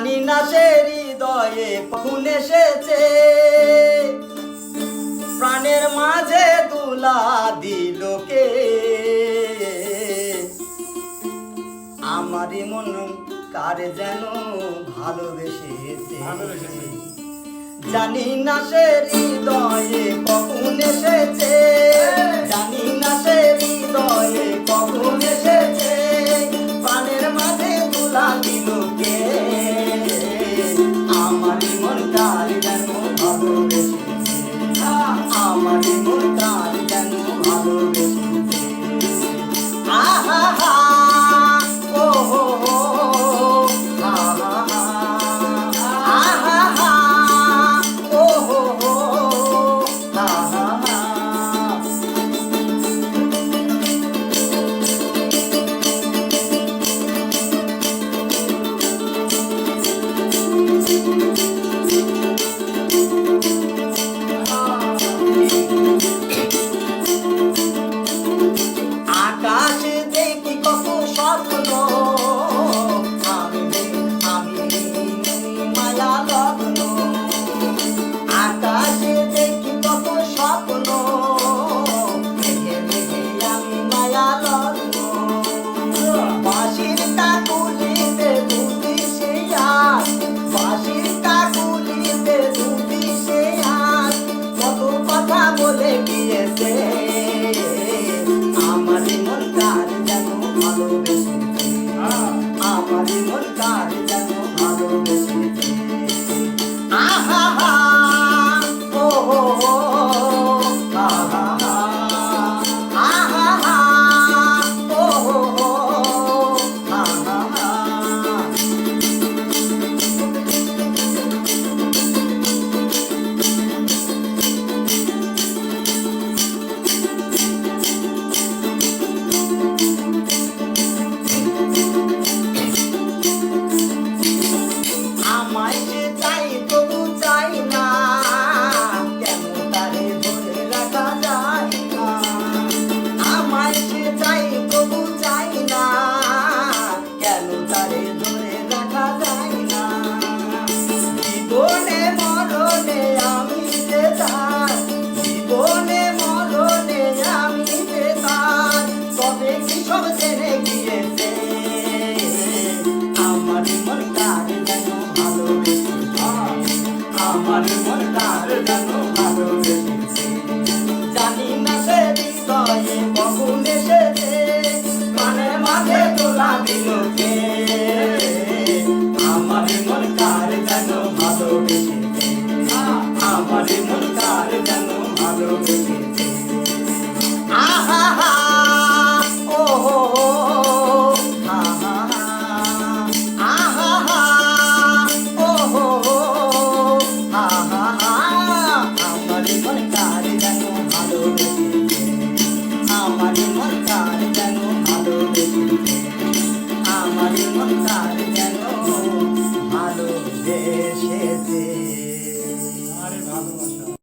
জানি না সে হৃদয়ে কখন এসেছে, প্রাণের মাঝে দুলা দিল কে। আমারই মন কার যেন ভালোবেসেছে, জানি না সে হৃদয়ে কখন এসেছে, জানি না সে হৃদয়ে কখন এসেছে, প্রাণের মাঝে দুলা দিল কে। আমারই মন কার যেন ভালোবেসেছে, আমারই মন কার যেন ভালোবেসেছে। আহা হা ও হো হো, আহা হা, আহা হা ও হো হো, আহা হা। আকাশে দেখি কত স্বপ্ন, আমি মায়া লগ্ন। আকাশে দেখি কত স্বপ্ন, মেঘে মেঘে আমি মায়া লগ্ন। বাঁশির কাকুলিতে দুটি সে আস, বাঁশির কাকুলিতে দুটি সে আস, কত কথা বলে গিয়েছে। আমারই মন কার যেন ভালোবেসেছে, আমারই মন কার যেন ভালোবেসেছে।